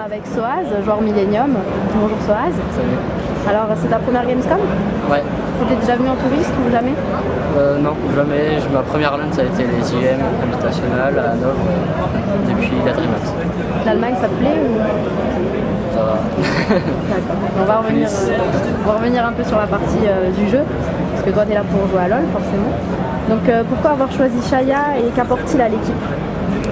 avec Soaz, joueur Millennium. Bonjour Soaz. Salut. Alors c'est ta première Gamescom? Ouais. Tu étais déjà venu en touriste ou jamais? Non, jamais. Ma première LAN ça a été les IM Invitational à Hanovre depuis la DreamHack. L'Allemagne ça te plaît ou... Ça va. D'accord. On va revenir un peu sur la partie du jeu, parce que toi tu es là pour jouer à LoL forcément. Donc pourquoi avoir choisi Shaya et qu'apporte-t-il à l'équipe?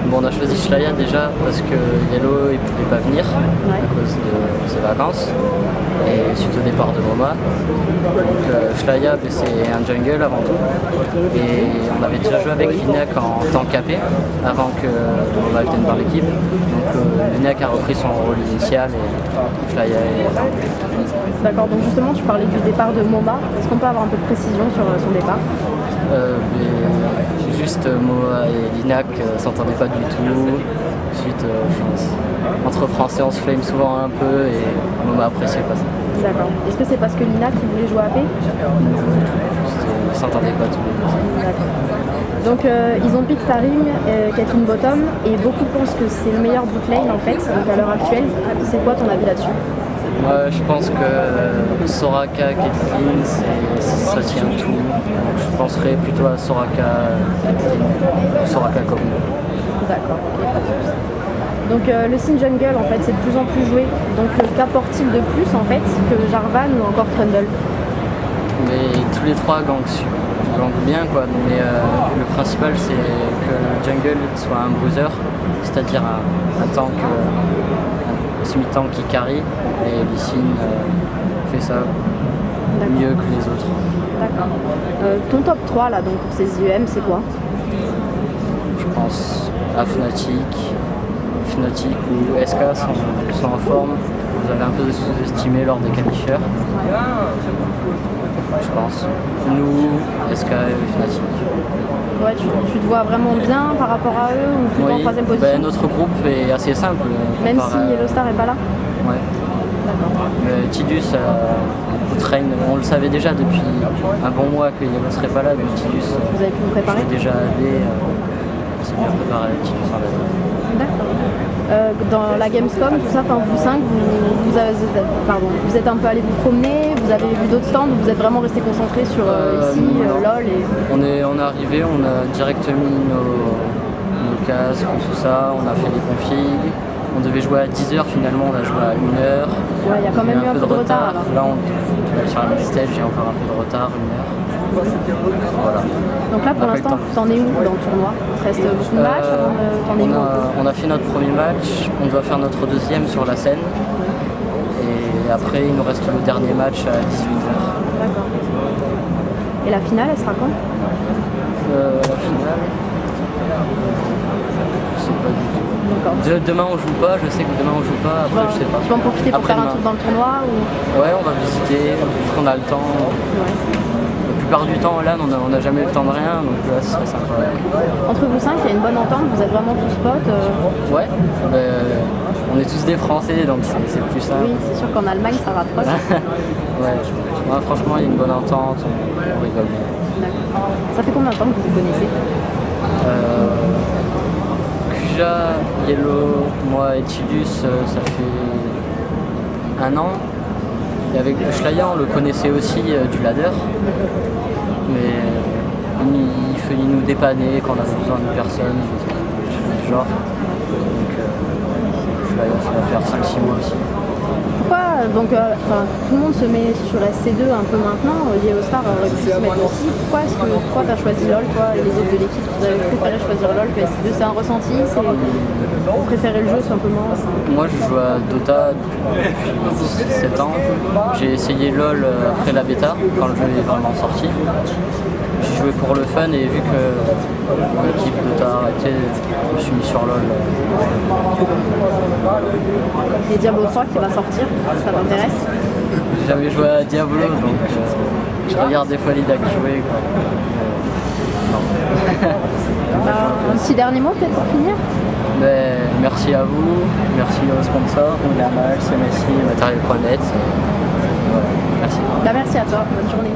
Bon, on a choisi Shlaya déjà parce que Yellow il pouvait pas venir à cause de ses vacances et suite au départ de Moma. Donc Shlaya c'est un jungle avant tout et on avait déjà joué avec Linac en tant capé avant que Moma vienne dans l'équipe. Donc Linac a repris son rôle initial et Shlaya est... D'accord, donc justement tu parlais du départ de Moma. Est-ce qu'on peut avoir un peu de précision sur son départ? Juste Moa et Linac s'entendaient pas du tout. Ensuite, entre Français on se flame souvent un peu et Moma appréciait pas ça. D'accord. Est-ce que c'est parce que Linac voulait jouer AP? Non, du tout. Ils s'entendaient pas tous les deux. D'accord. Donc ils ont pick Tarim, Caitlyn Bottom et beaucoup pensent que c'est le meilleur bootlane en fait, donc à l'heure actuelle. C'est quoi ton avis là-dessus? Moi je pense que Soraka, Caitlyn, ça tient tout. Donc, je penserais plutôt à Soraka, Caitlyn, Soraka comme nous. D'accord. Donc le scene jungle en fait c'est de plus en plus joué. Donc qu'apporte-t-il de plus en fait que Jarvan ou encore Trundle? Mais tous les trois gagnent bien quoi. Mais le principal c'est que le jungle soit un bruiser, c'est-à-dire un tank. Semi-tank qui carry et Lee Sin fait ça mieux que les autres. D'accord. Ton top 3 là donc pour ces IEM c'est quoi? Je pense à Fnatic ou SK sont en forme. Vous avez un peu sous-estimé lors des qualifieurs. Je pense. Nous, SK et Fnatic. Ouais, tu te vois vraiment bien par rapport à eux ou plutôt en troisième position? Ben, notre groupe est assez simple. Même si Yellowstar n'est pas là? Ouais. D'accord. Tidus train, on le savait déjà depuis un bon mois que Yellow ne serait pas là, donc Tidus. Vous avez pu vous préparer? Je déjà allé, on s'est bien préparé avec Tidus en live. D'accord. Dans la Gamescom, tout ça, vous 5, vous êtes un peu allé vous promener, vous avez vu d'autres stands, vous êtes vraiment resté concentré sur ici, LoL et... On est arrivé, on a direct mis nos casques, tout ça, on a fait les configs. On devait jouer à 10h, finalement on a joué à 1h. Ouais, il y a quand même eu un peu de retard. Là, sur la stage, j'ai encore un peu de retard, 1h. Voilà. Donc là, pour l'instant, t'en es où dans le tournoi? Il te reste beaucoup de matchs? On a fait notre premier match, on doit faire notre deuxième sur la scène. Et après, il nous reste le dernier match à 18h. D'accord. Et la finale, elle sera quand? La finale, je sais pas du tout. Demain on joue pas, je sais que demain on joue pas, après je sais pas. Tu vas en profiter pour faire un tour dans le tournoi ou... Ouais, on va visiter, parce qu'on a le temps. Ouais. La plupart du temps là on n'a jamais le temps de rien, donc là ce serait sympa. Entre vous 5, il y a une bonne entente, vous êtes vraiment tous potes? Ouais, on est tous des Français donc c'est plus simple. Oui, c'est sûr qu'en Allemagne ça rapproche. Ouais, franchement il y a une bonne entente, on rigole bien. D'accord. Ça fait combien de temps que vous vous connaissez? Déjà, Yellow, moi et Tidus, ça fait 1 an. Et avec Shlaya, on le connaissait aussi du ladder. Mais il nous dépannait quand on avait besoin de personne, du genre. Donc Shlaya, ça va faire 5-6 mois aussi. Pourquoi donc, tout le monde se met sur SC2 un peu maintenant, Yellowstar aurait pu se mettre aussi. Pourquoi est-ce que toi tu as choisi LoL, toi et les autres de l'équipe, vous avez préféré choisir LoL que SC2? C'est un ressenti? Vous préférez le jeu simplement? Moi je joue à Dota depuis 7 ans. J'ai essayé LoL après la bêta, quand le jeu est vraiment sorti. J'ai joué pour le fun et vu que l'équipe Dota a arrêté, je me suis mis sur LoL. Et Diablo 3 qui va sortir, ça t'intéresse? J'ai jamais joué à Diablo donc je regarde des fois Lidac jouer. Un petit dernier mot peut-être pour finir? Merci à vous, merci aux sponsors, Winamax, MSI, Matériel.net. Merci. Merci à toi, bonne journée.